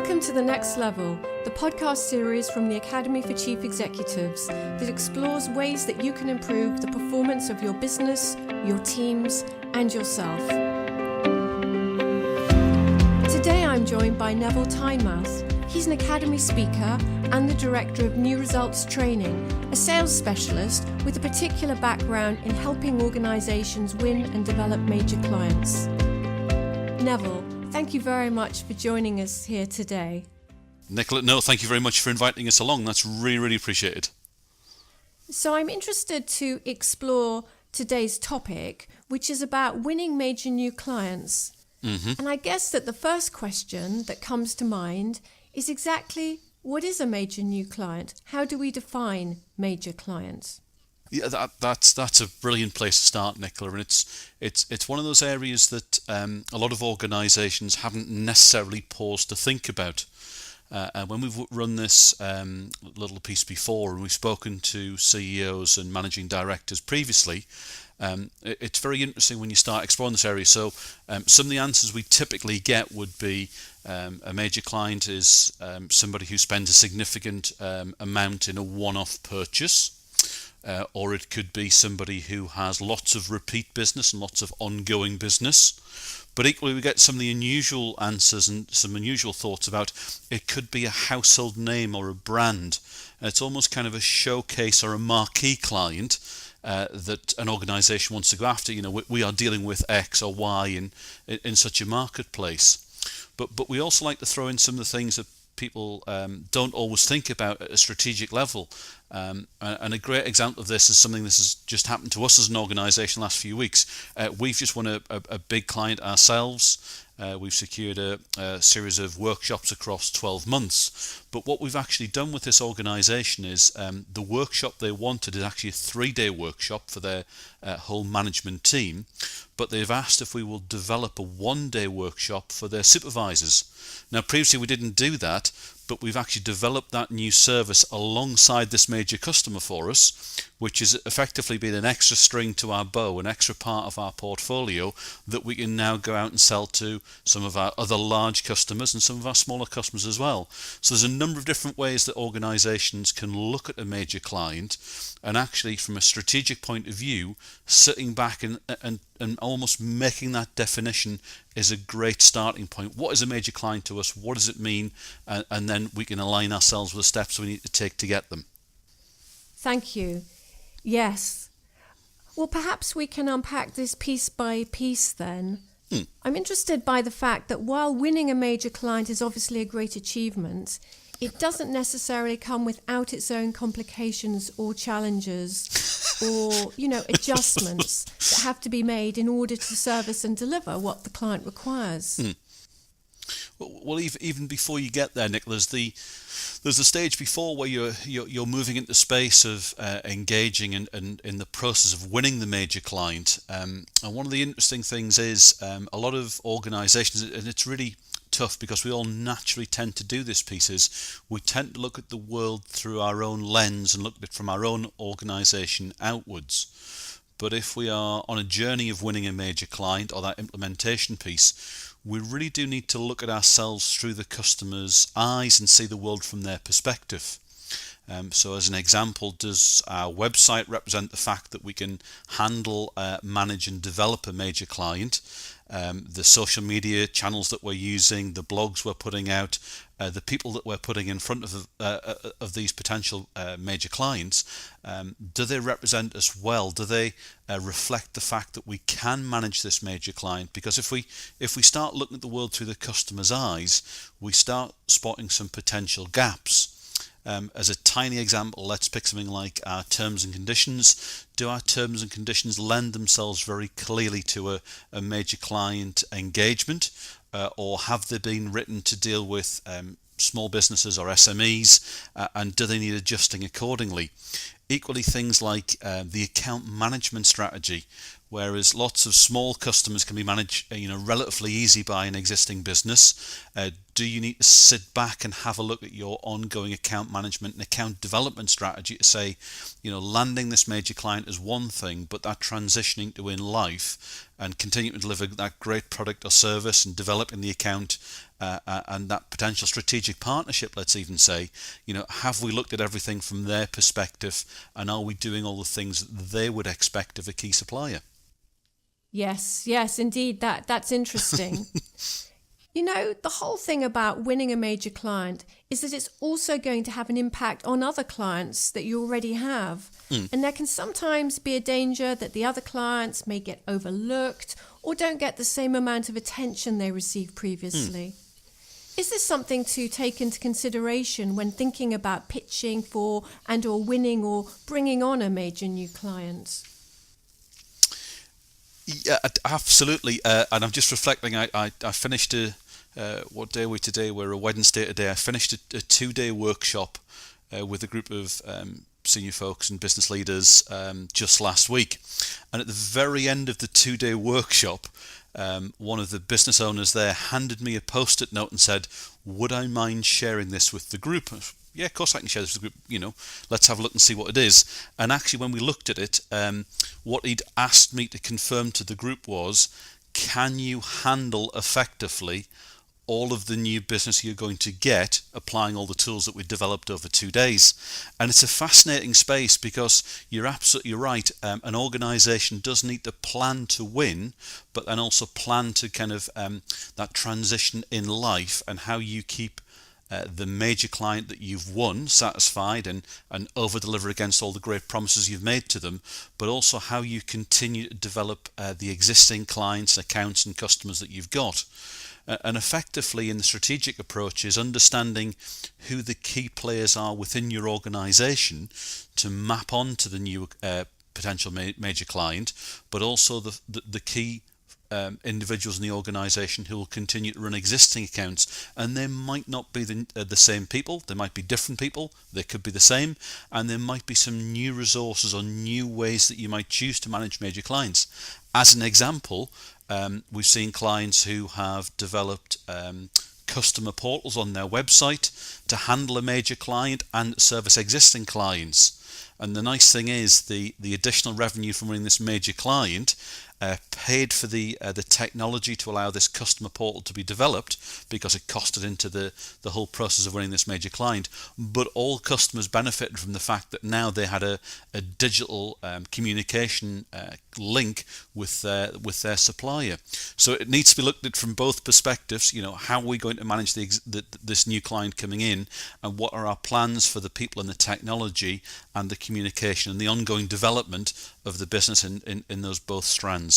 Welcome to The Next Level, the podcast series from the Academy for Chief Executives that explores ways that you can improve the performance of your business, your teams, and yourself. Today I'm joined by Nevil Tynemouth. He's an Academy speaker and the Director of New Results Training, a sales specialist with a particular background in helping organisations win and develop major clients. Nevil, thank you very much for joining us here today. Nicola, no, thank you very much for inviting us along. That's really, really appreciated. So I'm interested to explore today's topic, which is about winning major new clients. And I guess that the first question that comes to mind is exactly what is a major new client? How do we define major clients? Yeah, that's a brilliant place to start, Nicola, and it's one of those areas that a lot of organisations haven't necessarily paused to think about. And when we've run this little piece before, and we've spoken to CEOs and managing directors previously, it's very interesting when you start exploring this area. So some of the answers we typically get would be a major client is somebody who spends a significant amount in a one-off purchase. Or it could be somebody who has lots of repeat business and lots of ongoing business. But equally, we get some of the unusual answers and some unusual thoughts about it could be a household name or a brand. It's almost kind of a showcase or a marquee client that an organisation wants to go after. You know, we are dealing with X or Y in such a marketplace. But we also like to throw in some of the things that people don't always think about at a strategic level. And a great example of this is something this has just happened to us as an organisation the last few weeks. We've just won a big client ourselves. We've secured a series of workshops across 12 months. But what we've actually done with this organisation is the workshop they wanted is actually a 3-day workshop for their whole management team. But they've asked if we will develop a 1-day workshop for their supervisors. Now, previously we didn't do that, but we've actually developed that new service alongside this major customer for us, which has effectively been an extra string to our bow, an extra part of our portfolio that we can now go out and sell to some of our other large customers and some of our smaller customers as well. So there's a number of different ways that organisations can look at a major client, and actually from a strategic point of view, sitting back and almost making that definition is a great starting point. What is a major client to us? What does it mean? And then we can align ourselves with the steps we need to take to get them. Thank you. Yes. Well, perhaps we can unpack this piece by piece then. I'm interested by the fact that while winning a major client is obviously a great achievement, it doesn't necessarily come without its own complications or challenges or, adjustments that have to be made in order to service and deliver what the client requires. Well, even before you get there, Nick, there's the stage before where you're moving into the space of engaging and in the process of winning the major client. And one of the interesting things is a lot of organisations, and it's really tough because we all naturally tend to do this piece, is we tend to look at the world through our own lens and look at it from our own organisation outwards. But if we are on a journey of winning a major client or that implementation piece, we really do need to look at ourselves through the customer's eyes and see the world from their perspective. So as an example, does our website represent the fact that we can handle, manage and develop a major client? The social media channels that we're using, the blogs we're putting out, the people that we're putting in front of these potential major clients, do they represent us well? Do they reflect the fact that we can manage this major client? Because if we start looking at the world through the customer's eyes, we start spotting some potential gaps. As a tiny example, let's pick something like our terms and conditions. Do our terms and conditions lend themselves very clearly to a major client engagement, or have they been written to deal with small businesses or SMEs, and do they need adjusting accordingly? Equally, things like the account management strategy, whereas lots of small customers can be managed relatively easy by an existing business. Do you need to sit back and have a look at your ongoing account management and account development strategy to say, landing this major client is one thing, but that transitioning to in life and continuing to deliver that great product or service and developing the account and that potential strategic partnership, let's even say, have we looked at everything from their perspective, and are we doing all the things that they would expect of a key supplier? Yes, indeed. That's interesting. The whole thing about winning a major client is that it's also going to have an impact on other clients that you already have. And there can sometimes be a danger that the other clients may get overlooked or don't get the same amount of attention they received previously. Is this something to take into consideration when thinking about pitching for and or winning or bringing on a major new client? Yeah, absolutely. And I'm just reflecting, I finished what day are we today? We're a Wednesday today. I finished a 2-day workshop with a group of senior folks and business leaders just last week. And at the very end of the 2-day workshop, one of the business owners there handed me a post-it note and said, would I mind sharing this with the group? Yeah, of course I can share this with the group, let's have a look and see what it is. And actually when we looked at it, what he'd asked me to confirm to the group was, can you handle effectively all of the new business you're going to get applying all the tools that we developed over 2 days? And it's a fascinating space because you're absolutely right. An organization does need to plan to win, but then also plan to kind of that transition in life and how you keep the major client that you've won satisfied and over deliver against all the great promises you've made to them, but also how you continue to develop the existing clients, accounts and customers that you've got. And effectively in the strategic approach is understanding who the key players are within your organization to map on to the new potential major client, but also the key individuals in the organization who will continue to run existing accounts. And they might not be the same people, they might be different people, they could be the same, and there might be some new resources or new ways that you might choose to manage major clients. As an example, we've seen clients who have developed customer portals on their website to handle a major client and service existing clients. And the nice thing is the additional revenue from running this major client paid for the technology to allow this customer portal to be developed because it costed into the whole process of running this major client. But all customers benefited from the fact that now they had a digital communication link with their supplier. So it needs to be looked at from both perspectives. How are we going to manage this new client coming in, and what are our plans for the people and the technology and the communication and the ongoing development of the business in those both strands.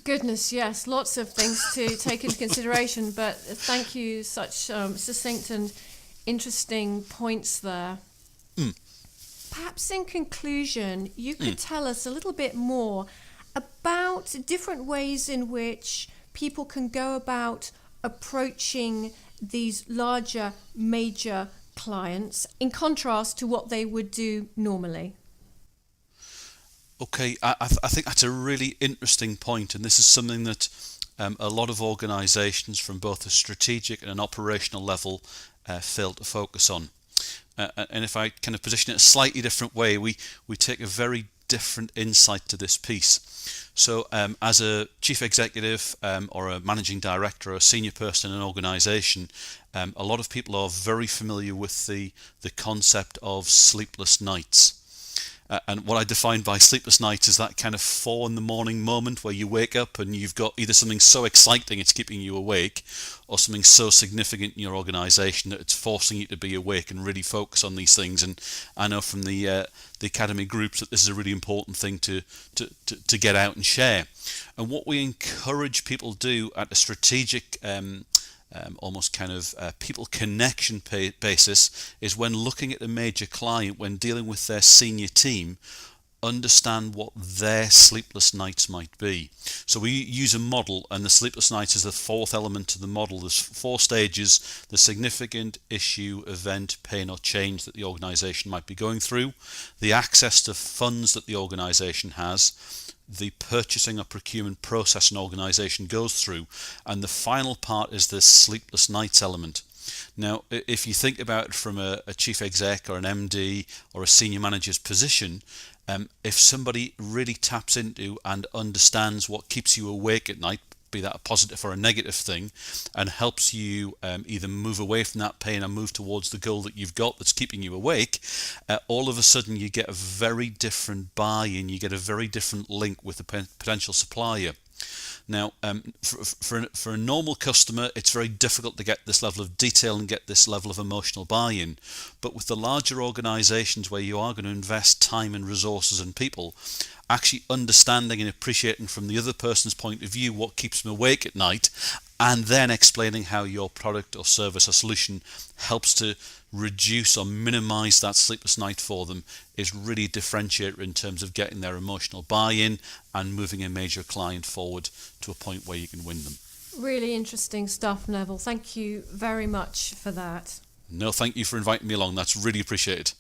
Goodness, yes, lots of things to take into consideration, but thank you, such succinct and interesting points there. Perhaps in conclusion, you could tell us a little bit more about different ways in which people can go about approaching these larger, major clients in contrast to what they would do normally. Okay, I think that's a really interesting point, and this is something that a lot of organisations from both a strategic and an operational level fail to focus on. And if I kind of position it a slightly different way, we take a very different insight to this piece. So as a chief executive or a managing director or a senior person in an organisation, a lot of people are very familiar with the concept of sleepless nights. And what I define by sleepless nights is that kind of 4 a.m. moment where you wake up and you've got either something so exciting it's keeping you awake, or something so significant in your organisation that it's forcing you to be awake and really focus on these things. And I know from the Academy groups that this is a really important thing to get out and share. And what we encourage people to do at a strategic almost kind of people connection basis is when looking at a major client, when dealing with their senior team, understand what their sleepless nights might be. So we use a model, and the sleepless nights is the fourth element to the model. There's 4 stages: the significant issue, event, pain or change that the organisation might be going through, the access to funds that the organisation has, the purchasing or procurement process an organisation goes through, and the final part is the sleepless nights element. Now, if you think about it from a chief exec or an MD or a senior manager's position, if somebody really taps into and understands what keeps you awake at night, be that a positive or a negative thing, and helps you either move away from that pain and move towards the goal that you've got that's keeping you awake, all of a sudden you get a very different buy-in, you get a very different link with the potential supplier. Now, for a normal customer, it's very difficult to get this level of detail and get this level of emotional buy-in. But with the larger organisations where you are going to invest time and resources and people, actually understanding and appreciating from the other person's point of view what keeps them awake at night, and then explaining how your product or service or solution helps to reduce or minimise that sleepless night for them, is really a differentiator in terms of getting their emotional buy-in and moving a major client forward to a point where you can win them. Really interesting stuff, Neville. Thank you very much for that. No, thank you for inviting me along. That's really appreciated.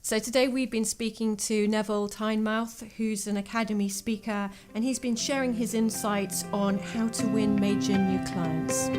So today we've been speaking to Nevil Tynemouth, who's an Academy speaker, and he's been sharing his insights on how to win major new clients.